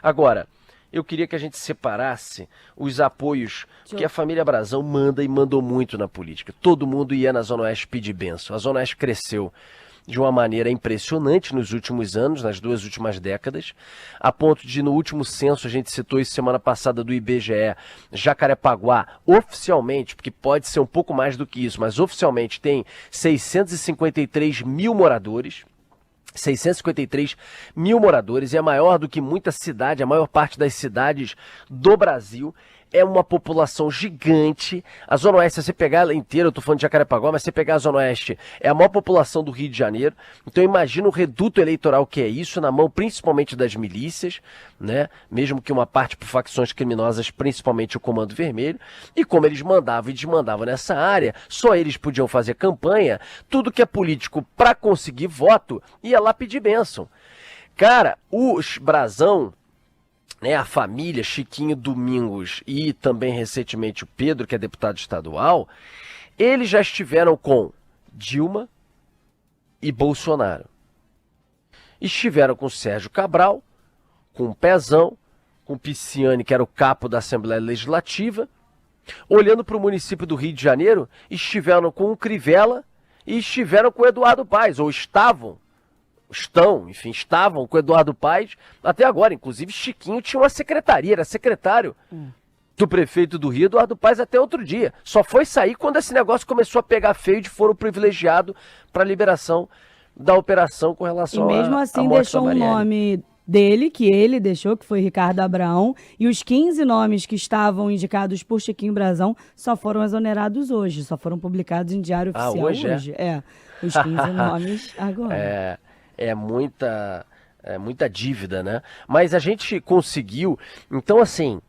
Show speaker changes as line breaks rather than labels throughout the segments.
Agora, eu queria que a gente separasse os apoios, porque a família Brazão manda e mandou muito na política. Todo mundo ia na Zona Oeste pedir bênção. A Zona Oeste cresceu de uma maneira impressionante nos últimos anos, nas 2 últimas décadas, a ponto de, no último censo, a gente citou isso semana passada do IBGE, Jacarepaguá, oficialmente, porque pode ser um pouco mais do que isso, mas oficialmente tem 653 mil moradores. 653 mil moradores, é maior do que muita cidade, a maior parte das cidades do Brasil. É uma população gigante. A Zona Oeste, se você pegar ela inteira, eu estou falando de Jacarepaguá, mas se você pegar a Zona Oeste, é a maior população do Rio de Janeiro. Então imagina o reduto eleitoral que é isso, na mão principalmente das milícias, né? Mesmo que uma parte por facções criminosas, principalmente o Comando Vermelho. E como eles mandavam e desmandavam nessa área, só eles podiam fazer campanha. Tudo que é político para conseguir voto, ia lá pedir bênção. Cara, os Brazão, né, a família Chiquinho Domingos e também recentemente o Pedro, que é deputado estadual, eles já estiveram com Dilma e Bolsonaro. Estiveram com Sérgio Cabral, com Pezão, com Pisciani, que era o capo da Assembleia Legislativa. Olhando para o município do Rio de Janeiro, estiveram com o Crivella e estiveram com o Eduardo Paes, ou estavam com o Eduardo Paes até agora. Inclusive, Chiquinho tinha uma secretaria, era secretário do prefeito do Rio, Eduardo Paes, até outro dia. Só foi sair quando esse negócio começou a pegar feio de foro privilegiado para a liberação da operação com relação a
E mesmo assim deixou um nome dele, que ele deixou, que foi Ricardo Abraão, e os 15 nomes que estavam indicados por Chiquinho Brazão só foram exonerados hoje, só foram publicados em Diário Oficial hoje. Os 15 nomes agora.
É muita dívida, né? Mas a gente conseguiu. Então, assim,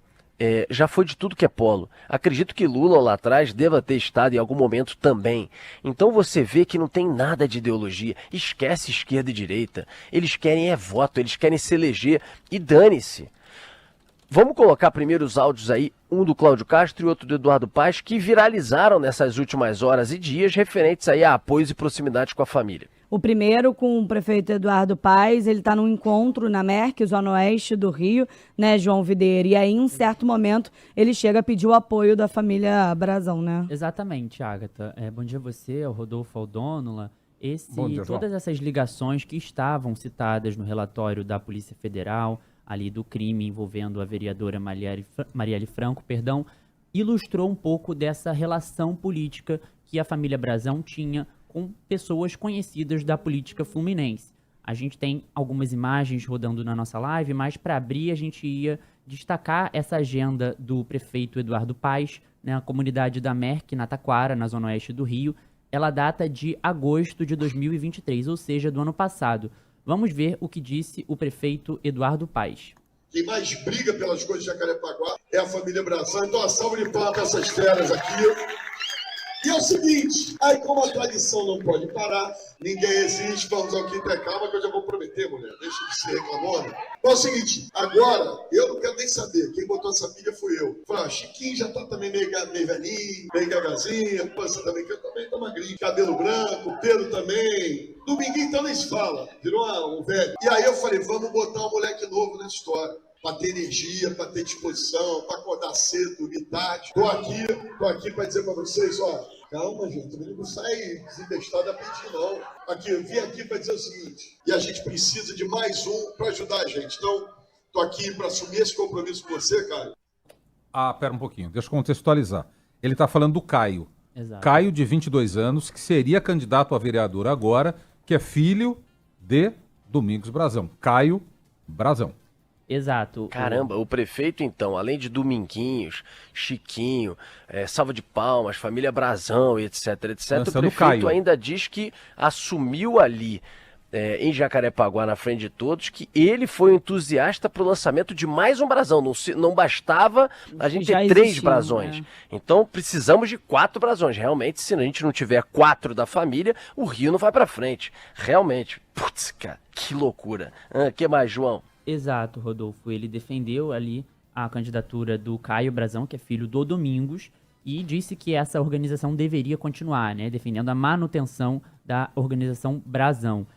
já foi de tudo que é polo. Acredito que Lula lá atrás deva ter estado em algum momento também. Então você vê que não tem nada de ideologia. Esquece esquerda e direita. Eles querem voto, eles querem se eleger. E dane-se. Vamos colocar primeiro os áudios aí, um do Cláudio Castro e outro do Eduardo Paes, que viralizaram nessas últimas horas e dias referentes aí a apoios e proximidade com a família.
O primeiro com o prefeito Eduardo Paes, ele está num encontro na Merck, Zona Oeste do Rio, né, João Videira? E aí, em certo momento, ele chega a pedir o apoio da família Brazão, né?
Exatamente, Agatha. Bom dia a você, ao Rodolfo Aldônula.
Bom dia,
todas essas ligações que estavam citadas no relatório da Polícia Federal, ali do crime envolvendo a vereadora Marielle Franco, ilustrou um pouco dessa relação política que a família Brazão tinha com pessoas conhecidas da política fluminense. A gente tem algumas imagens rodando na nossa live, mas para abrir a gente ia destacar essa agenda do prefeito Eduardo Paes, né, a comunidade da Merck, na Taquara, na Zona Oeste do Rio. Ela data de agosto de 2023, ou seja, do ano passado. Vamos ver o que disse o prefeito Eduardo Paes.
Quem mais briga pelas coisas de Jacarepaguá é a família Brazão. Então, a salva de palmas para essas feras aqui. E é o seguinte, aí como a tradição não pode parar, ninguém existe, vamos ao quinto, calma que eu já vou prometer, mulher, deixa de ser reclamona. É o seguinte, agora, eu não quero nem saber, quem botou essa pilha fui eu. Falei, Chiquinho já tá também meio velhinho, meio gagazinha, Pança também, que eu também tô magrinho, cabelo branco, Pedro também, Dominguinho então nem se fala, virou um velho. E aí eu falei, vamos botar um moleque novo nessa história. Para ter energia, para ter disposição, para acordar cedo, dormir tarde. Tô aqui para dizer para vocês, ó, calma, gente, não sai desinvestado a pedir, não. Aqui, eu vim aqui para dizer o seguinte, e a gente precisa de mais um para ajudar a gente. Então, tô aqui para assumir esse compromisso com você, Caio.
Pera um pouquinho, deixa eu contextualizar. Ele está falando do Caio.
Exato.
Caio, de 22 anos, que seria candidato a vereador agora, que é filho de Domingos Brazão. Caio Brazão.
Exato.
Caramba, o prefeito então, além de Dominguinhos, Chiquinho, Salva de Palmas, família Brazão, etc, o prefeito
Caio
ainda diz que assumiu ali em Jacarepaguá, na frente de todos, que ele foi um entusiasta para o lançamento de mais um Brazão. Não bastava a gente ter 3 Brazões. Né? Então precisamos de 4 Brazões. Realmente, se a gente não tiver 4 da família, o Rio não vai para frente. Realmente. Putz, cara, que loucura. Que mais, João?
Exato, Rodolfo. Ele defendeu ali a candidatura do Caio Brazão, que é filho do Domingos, e disse que essa organização deveria continuar, né, defendendo a manutenção da organização Brazão.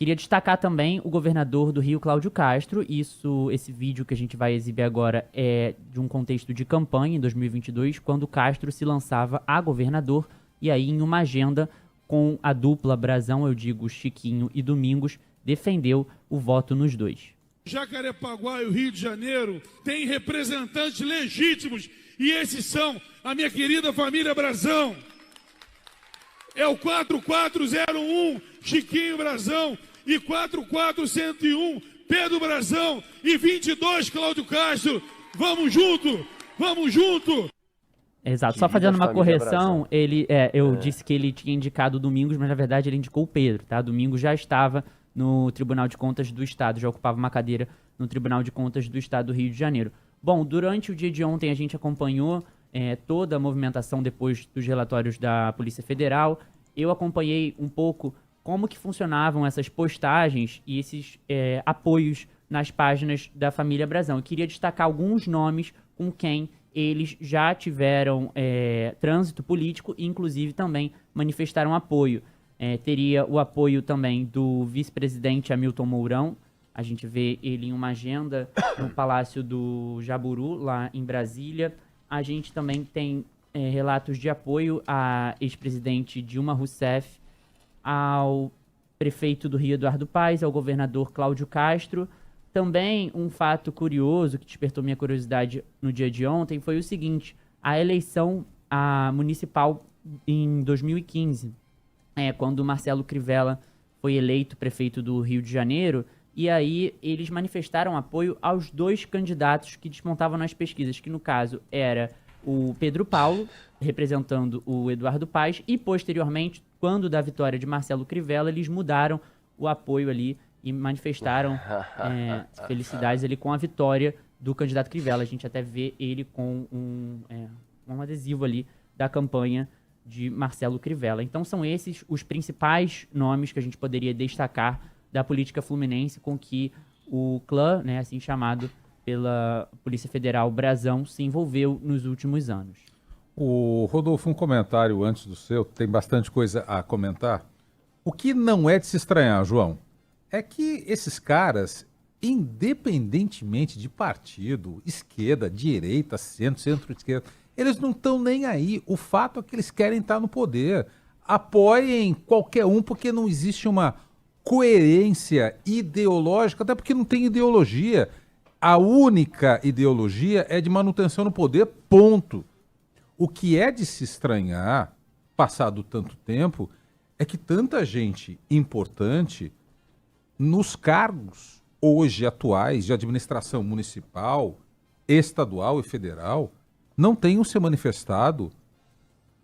Queria destacar também o governador do Rio, Cláudio Castro. Esse vídeo que a gente vai exibir agora é de um contexto de campanha em 2022, quando Castro se lançava a governador, e aí em uma agenda com a dupla Brazão, eu digo Chiquinho e Domingos, defendeu o voto nos dois.
Jacarepaguá e o Rio de Janeiro têm representantes legítimos, e esses são a minha querida família Brazão. É o 4401 Chiquinho Brazão e 44101 Pedro Brazão e 22 Cláudio Castro. Vamos junto, vamos junto.
Exato, só fazendo uma correção, eu disse que ele tinha indicado o Domingos, mas na verdade ele indicou o Pedro, tá? Domingos já estava no Tribunal de Contas do Estado, já ocupava uma cadeira no Tribunal de Contas do Estado do Rio de Janeiro. Bom, durante o dia de ontem a gente acompanhou toda a movimentação depois dos relatórios da Polícia Federal. Eu acompanhei um pouco como que funcionavam essas postagens e esses apoios nas páginas da família Brazão. Eu queria destacar alguns nomes com quem eles já tiveram trânsito político e, inclusive, também manifestaram apoio. Teria o apoio também do vice-presidente Hamilton Mourão. A gente vê ele em uma agenda no Palácio do Jaburu, lá em Brasília. A gente também tem relatos de apoio à ex-presidente Dilma Rousseff, ao prefeito do Rio, Eduardo Paes, ao governador Cláudio Castro. Também um fato curioso que despertou minha curiosidade no dia de ontem foi o seguinte: a eleição municipal em 2015, quando Marcelo Crivella foi eleito prefeito do Rio de Janeiro, e aí eles manifestaram apoio aos dois candidatos que despontavam nas pesquisas, que no caso era o Pedro Paulo, representando o Eduardo Paes, e posteriormente, quando da vitória de Marcelo Crivella, eles mudaram o apoio ali e manifestaram felicidades ali com a vitória do candidato Crivella. A gente até vê ele com um adesivo ali da campanha de Marcelo Crivella. Então são esses os principais nomes que a gente poderia destacar da política fluminense com que o clã, assim chamado pela Polícia Federal Brazão, se envolveu nos últimos anos.
O Rodolfo, um comentário antes do seu, tem bastante coisa a comentar. O que não é de se estranhar, João, é que esses caras, independentemente de partido, esquerda, direita, centro-esquerda, eles não estão nem aí. O fato é que eles querem estar no poder. Apoiem qualquer um, porque não existe uma coerência ideológica, até porque não tem ideologia. A única ideologia é de manutenção no poder, ponto. O que é de se estranhar, passado tanto tempo, é que tanta gente importante nos cargos hoje atuais de administração municipal, estadual e federal não tenham se manifestado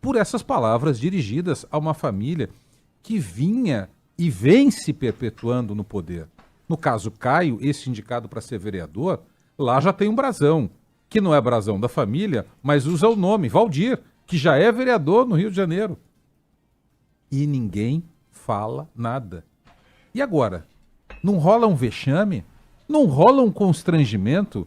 por essas palavras dirigidas a uma família que vinha e vem se perpetuando no poder. No caso Caio, esse indicado para ser vereador, lá já tem um brasão, que não é brasão da família, mas usa o nome, Valdir, que já é vereador no Rio de Janeiro. E ninguém fala nada. E agora? Não rola um vexame? Não rola um constrangimento?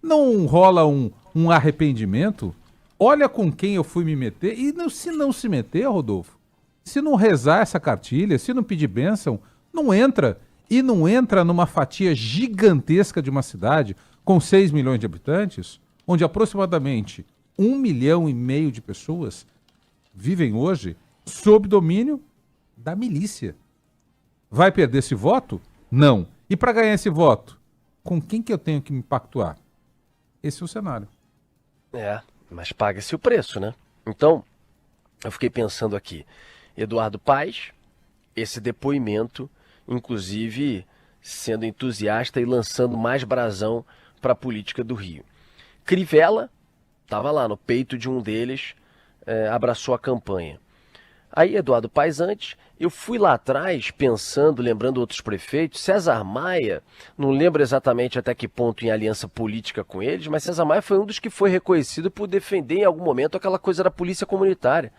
Não rola um arrependimento? Olha com quem eu fui me meter. E se não se meter, Rodolfo, se não rezar essa cartilha, se não pedir bênção, não entra. E não entra numa fatia gigantesca de uma cidade com 6 milhões de habitantes, onde aproximadamente 1,5 milhão de pessoas vivem hoje sob domínio da milícia. Vai perder esse voto? Não. E para ganhar esse voto, com quem que eu tenho que me pactuar? Esse é o cenário.
Mas paga-se o preço, né? Então, eu fiquei pensando aqui, Eduardo Paes, esse depoimento, inclusive sendo entusiasta e lançando mais brasão para a política do Rio. Crivella estava lá no peito de um deles, abraçou a campanha. Aí, Eduardo Paes antes, eu fui lá atrás pensando, lembrando outros prefeitos, César Maia, não lembro exatamente até que ponto em aliança política com eles, mas César Maia foi um dos que foi reconhecido por defender em algum momento aquela coisa da polícia comunitária.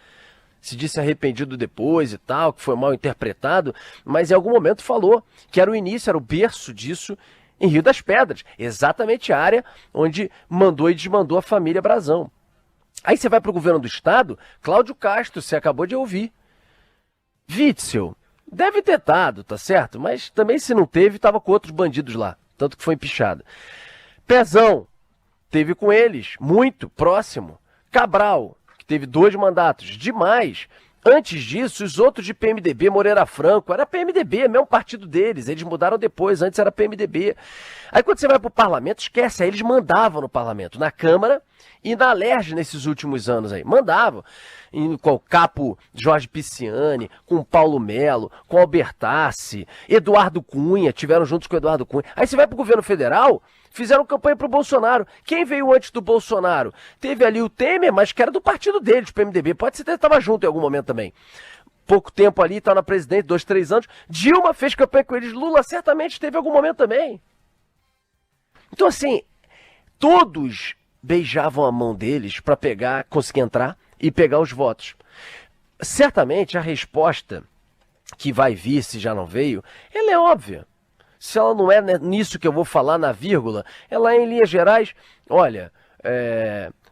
Se disse arrependido depois e tal, que foi mal interpretado, mas em algum momento falou que era o início, era o berço disso em Rio das Pedras, exatamente a área onde mandou e desmandou a família Brazão. Aí você vai para o governo do estado, Cláudio Castro, você acabou de ouvir. Witzel, Deve ter dado, tá certo? Mas também se não teve, tava com outros bandidos lá. Tanto que foi empichado. Pezão, teve com eles, muito próximo. Cabral, que teve 2 mandatos, demais. Antes disso, os outros de PMDB, Moreira Franco, era PMDB, mesmo partido deles. Eles mudaram depois, antes era PMDB. Aí quando você vai pro parlamento, esquece, aí eles mandavam no parlamento, na Câmara e na Alerj nesses últimos anos aí. Mandavam. Com o capo Jorge Pisciani, com o Paulo Melo, com o Albertassi, Eduardo Cunha, tiveram juntos com o Eduardo Cunha. Aí você vai pro governo federal, fizeram campanha pro Bolsonaro. Quem veio antes do Bolsonaro? Teve ali o Temer, mas que era do partido deles, do PMDB. Pode ser que estava junto em algum momento também. Pouco tempo ali, tá na presidente, 2, 3 anos. Dilma fez campanha com eles. Lula certamente teve algum momento também. Então assim, todos beijavam a mão deles para pegar, conseguir entrar e pegar os votos. Certamente a resposta que vai vir, se já não veio, ela é óbvia. Se ela não é nisso que eu vou falar na vírgula, ela é em linhas gerais, olha,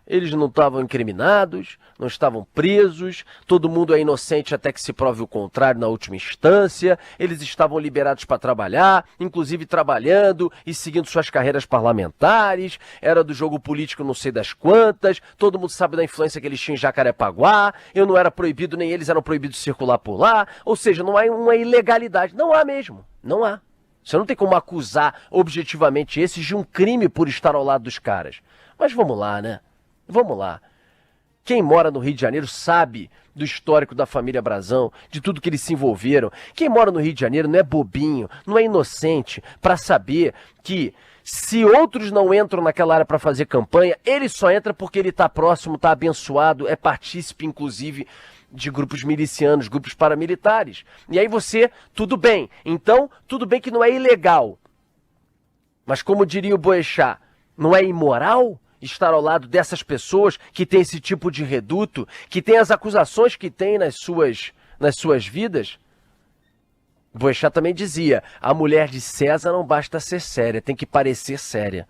eles não estavam incriminados, não estavam presos, todo mundo é inocente até que se prove o contrário na última instância, eles estavam liberados para trabalhar, inclusive trabalhando e seguindo suas carreiras parlamentares, era do jogo político não sei das quantas, todo mundo sabe da influência que eles tinham em Jacarepaguá, eu não era proibido, nem eles eram proibidos de circular por lá, ou seja, não há uma ilegalidade, não há mesmo, não há. Você não tem como acusar objetivamente esses de um crime por estar ao lado dos caras. Mas vamos lá, né? Vamos lá. Quem mora no Rio de Janeiro sabe do histórico da família Brazão, de tudo que eles se envolveram. Quem mora no Rio de Janeiro não é bobinho, não é inocente para saber que se outros não entram naquela área para fazer campanha, ele só entra porque ele está próximo, está abençoado, é partícipe, inclusive, de grupos milicianos, grupos paramilitares. E aí você, tudo bem. Então, tudo bem que não é ilegal. Mas como diria o Boechat, não é imoral estar ao lado dessas pessoas que têm esse tipo de reduto, que têm as acusações que têm nas suas vidas? Boechat também dizia, a mulher de César não basta ser séria, tem que parecer séria.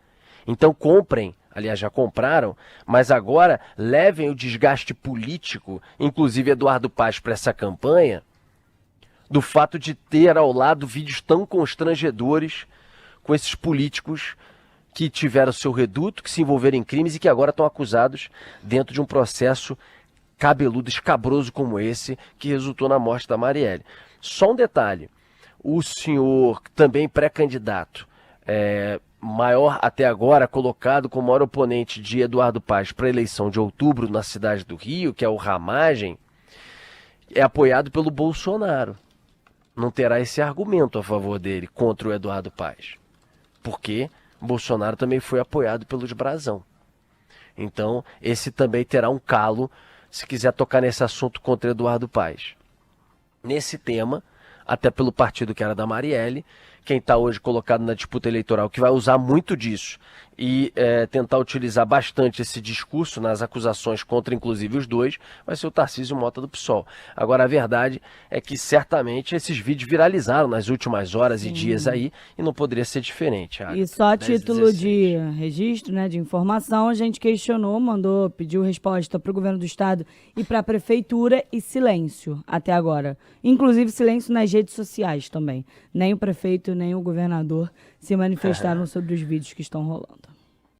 Então comprem, aliás já compraram, mas agora levem o desgaste político, inclusive Eduardo Paes, para essa campanha, do fato de ter ao lado vídeos tão constrangedores com esses políticos que tiveram seu reduto, que se envolveram em crimes e que agora estão acusados dentro de um processo cabeludo, escabroso como esse, que resultou na morte da Marielle. Só um detalhe, o senhor também pré-candidato, maior até agora, colocado como maior oponente de Eduardo Paes para a eleição de outubro na cidade do Rio, que é o Ramagem, é apoiado pelo Bolsonaro. Não terá esse argumento a favor dele contra o Eduardo Paes. Porque Bolsonaro também foi apoiado pelos Brazão. Então, esse também terá um calo se quiser tocar nesse assunto contra Eduardo Paes. Nesse tema, até pelo partido que era da Marielle, quem está hoje colocado na disputa eleitoral, que vai usar muito disso e tentar utilizar bastante esse discurso nas acusações contra, inclusive, os dois, vai ser o Tarcísio Mota do PSOL. Agora, a verdade é que, certamente, esses vídeos viralizaram nas últimas horas e dias aí, e não poderia ser diferente.
E só a título de registro, né, de informação, a gente questionou, pediu resposta para o governo do estado e para a prefeitura, e silêncio até agora. Inclusive, silêncio nas redes sociais também. Nem o prefeito, nem o governador se manifestaram sobre os vídeos que estão rolando.